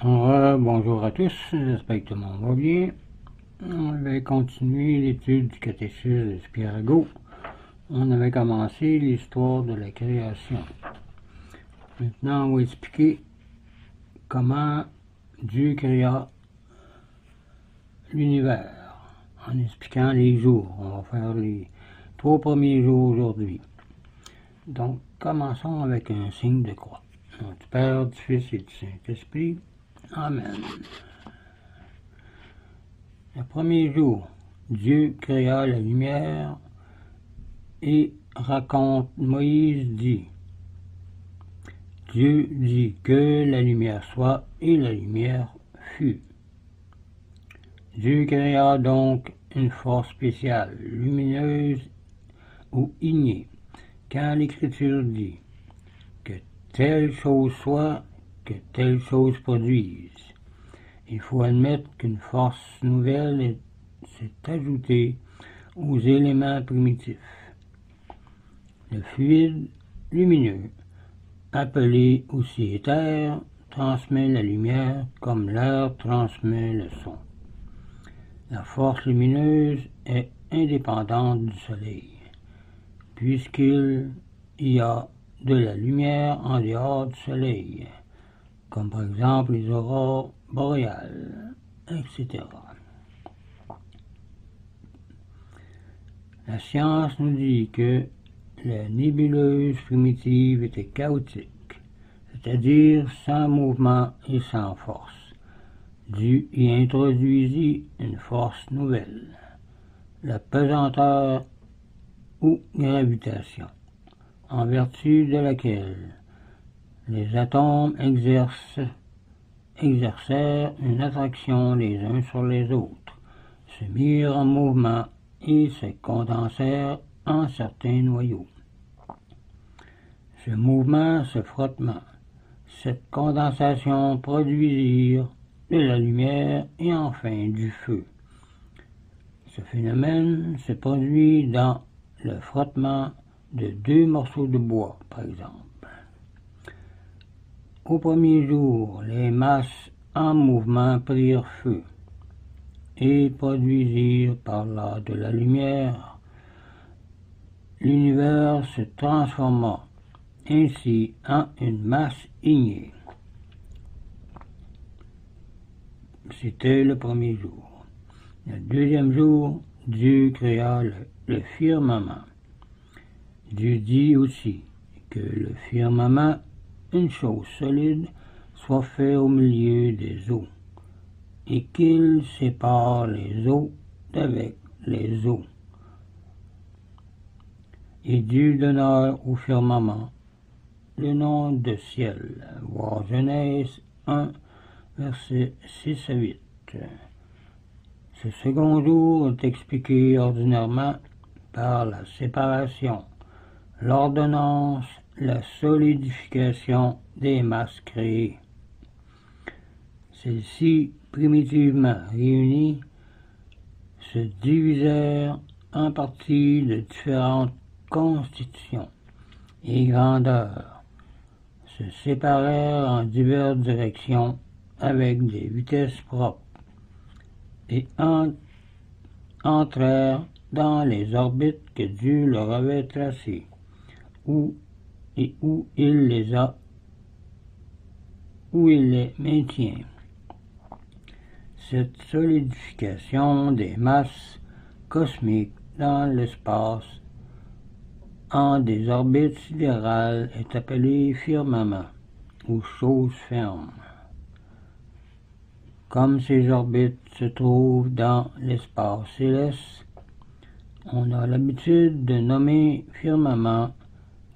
Bonjour à tous, j'espère que tout le monde va bien. On va continuer l'étude du catéchisme de Spirago. On avait commencé l'histoire de la création. Maintenant, on va expliquer comment Dieu créa l'univers en expliquant les jours. On va faire les 3 premiers jours aujourd'hui. Donc, commençons avec un signe de croix. Au nom du Père, du Fils et du Saint-Esprit. Amen. Le premier jour, Dieu créa la lumière et raconte, Moïse dit, Dieu dit que la lumière soit et la lumière fut. Dieu créa donc une force spéciale, lumineuse ou innée, quand l'Écriture dit que telle chose soit, que telle chose produise. Il faut admettre qu'une force nouvelle s'est ajoutée aux éléments primitifs. Le fluide lumineux, appelé aussi éther, transmet la lumière comme l'air transmet le son. La force lumineuse est indépendante du soleil, puisqu'il y a de la lumière en dehors du soleil, comme par exemple les aurores boréales, etc. La science nous dit que la nébuleuse primitive était chaotique, c'est-à-dire sans mouvement et sans force. Dieu y introduisit une force nouvelle, la pesanteur ou gravitation, en vertu de laquelle les atomes exercèrent une attraction les uns sur les autres, se mirent en mouvement et se condensèrent en certains noyaux. Ce mouvement, ce frottement, cette condensation produisirent de la lumière et enfin du feu. Ce phénomène se produit dans le frottement de 2 morceaux de bois, par exemple. Au premier jour, les masses en mouvement prirent feu et produisirent par là de la lumière. L'univers se transforma ainsi en une masse ignée. C'était le premier jour. Le deuxième jour, Dieu créa le firmament. Dieu dit aussi que le firmament, une chose solide, soit fait au milieu des eaux, et qu'il sépare les eaux d'avec les eaux. Et Dieu donna au firmament le nom de ciel. Voir Genèse 1, versets 6 à 8. Ce second jour est expliqué ordinairement par la séparation, l'ordonnance, la solidification des masses créées. Celles-ci, primitivement réunies, se divisèrent en parties de différentes constitutions et grandeurs, se séparèrent en diverses directions avec des vitesses propres et entrèrent dans les orbites que Dieu leur avait tracées, où il les maintient. Cette solidification des masses cosmiques dans l'espace en des orbites sidérales est appelée firmament ou chose ferme. Comme ces orbites se trouvent dans l'espace céleste, on a l'habitude de nommer firmament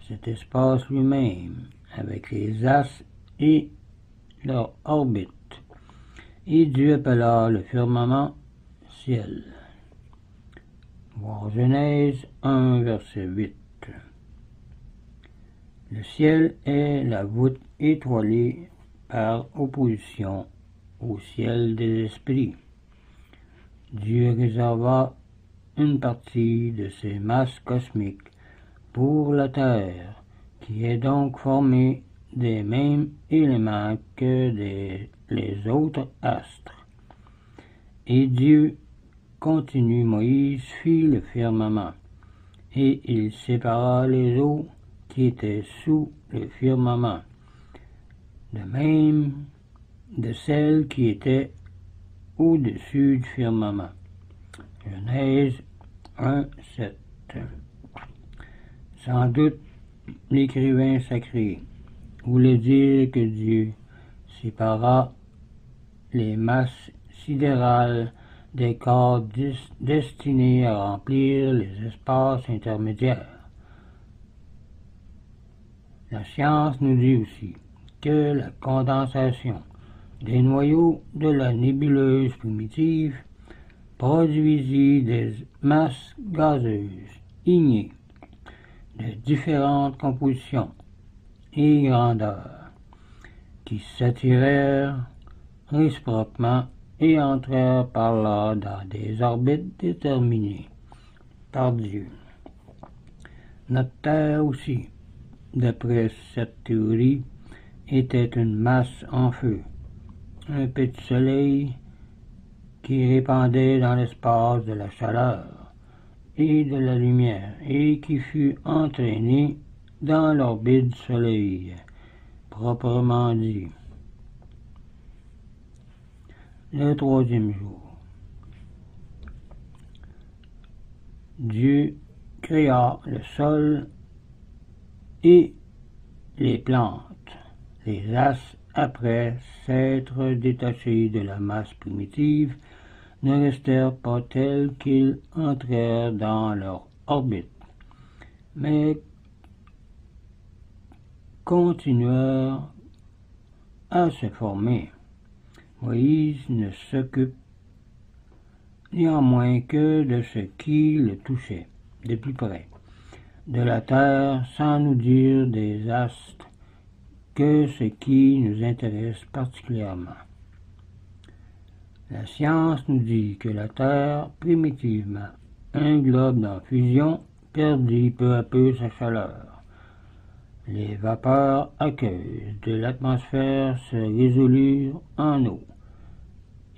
cet espace lui-même, avec les astres et leur orbite, et Dieu appela le firmament ciel. Voir Genèse 1, verset 8. Le ciel est la voûte étoilée par opposition au ciel des esprits. Dieu réserva une partie de ces masses cosmiques pour la Terre, qui est donc formée des mêmes éléments que les autres astres. Et Dieu, continue Moïse, fit le firmament, et il sépara les eaux qui étaient sous le firmament, de même de celles qui étaient au-dessus du firmament. Genèse 1, 7. Sans doute, l'écrivain sacré voulait dire que Dieu sépara les masses sidérales des corps destinés à remplir les espaces intermédiaires. La science nous dit aussi que la condensation des noyaux de la nébuleuse primitive produisit des masses gazeuses ignées de différentes compositions et grandeurs qui s'attirèrent réciproquement et entrèrent par là dans des orbites déterminées par Dieu. Notre Terre aussi, d'après cette théorie, était une masse en feu, un petit soleil qui répandait dans l'espace de la chaleur et de la lumière et qui fut entraîné dans l'orbite du soleil, proprement dit. Le troisième jour, Dieu créa le sol et les plantes. Les astres, après s'être détachés de la masse primitive, ne restèrent pas tels qu'ils entrèrent dans leur orbite, mais continuèrent à se former. Moïse ne s'occupe néanmoins que de ce qui le touchait de plus près, de la terre, sans nous dire des astres que ce qui nous intéresse particulièrement. La science nous dit que la Terre, primitivement un globe en fusion, perdit peu à peu sa chaleur. Les vapeurs aqueuses de l'atmosphère se résolurent en eau,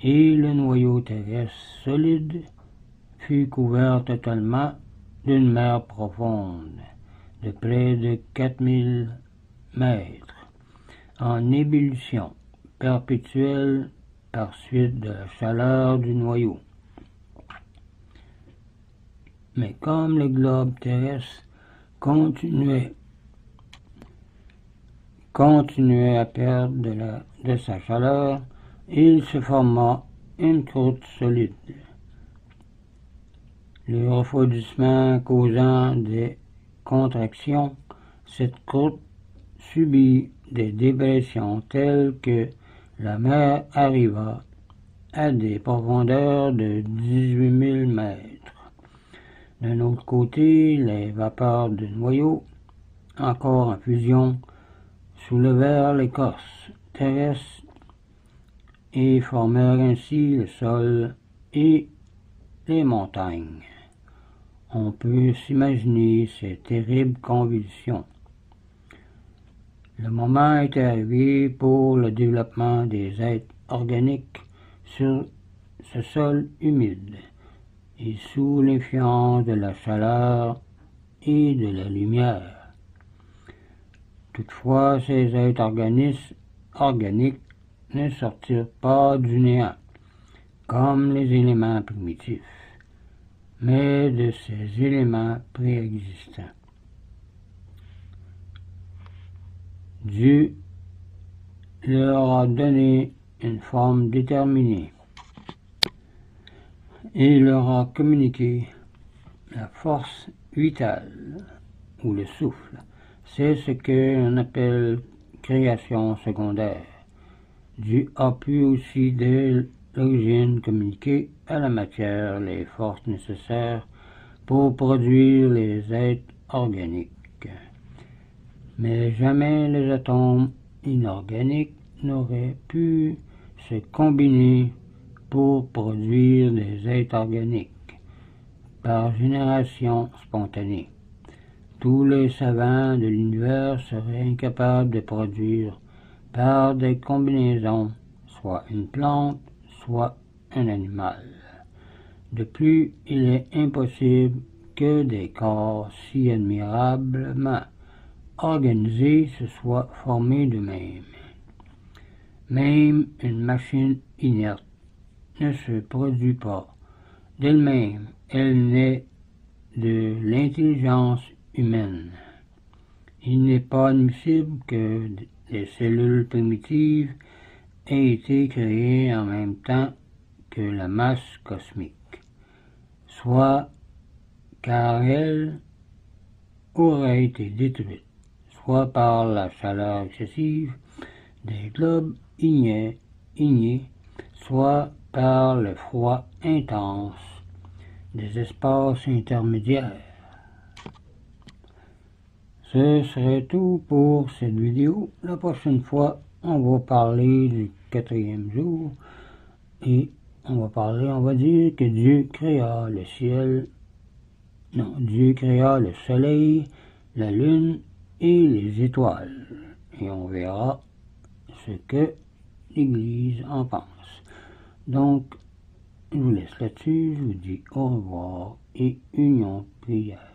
et le noyau terrestre solide fut couvert totalement d'une mer profonde de près de 4000 mètres, en ébullition perpétuelle par suite de la chaleur du noyau. Mais comme le globe terrestre continuait à perdre de sa chaleur, il se forma une croûte solide. Le refroidissement causant des contractions, cette croûte subit des dépressions telles que la mer arriva à des profondeurs de 18 000 mètres. D'un autre côté, les vapeurs du noyau, encore en fusion, soulevèrent l'écorce terrestre et formèrent ainsi le sol et les montagnes. On peut s'imaginer ces terribles convulsions. Le moment est arrivé pour le développement des êtres organiques sur ce sol humide et sous l'influence de la chaleur et de la lumière. Toutefois, ces êtres organiques ne sortirent pas du néant, comme les éléments primitifs, mais de ces éléments préexistants. Dieu leur a donné une forme déterminée et leur a communiqué la force vitale ou le souffle. C'est ce que l'on appelle création secondaire. Dieu a pu aussi dès l'origine communiquer à la matière les forces nécessaires pour produire les êtres organiques. Mais jamais les atomes inorganiques n'auraient pu se combiner pour produire des êtres organiques par génération spontanée. tous les savants de l'univers seraient incapables de produire par des combinaisons soit une plante, soit un animal. De plus, il est impossible que des corps si admirablement organisés se soient formés d'eux-mêmes. Même une machine inerte ne se produit pas d'elle-même, elle naît de l'intelligence humaine. Il n'est pas admissible que les cellules primitives aient été créées en même temps que la masse cosmique, soit car elle aurait été détruite, soit par la chaleur excessive des globes ignés, soit par le froid intense des espaces intermédiaires. Ce serait tout pour cette vidéo. La prochaine fois, on va parler du 4e jour et on va dire que Dieu créa le ciel, Dieu créa le soleil, la lune et les étoiles. Et on verra ce que l'Église en pense. Donc, je vous laisse là-dessus, je vous dis au revoir et union prière.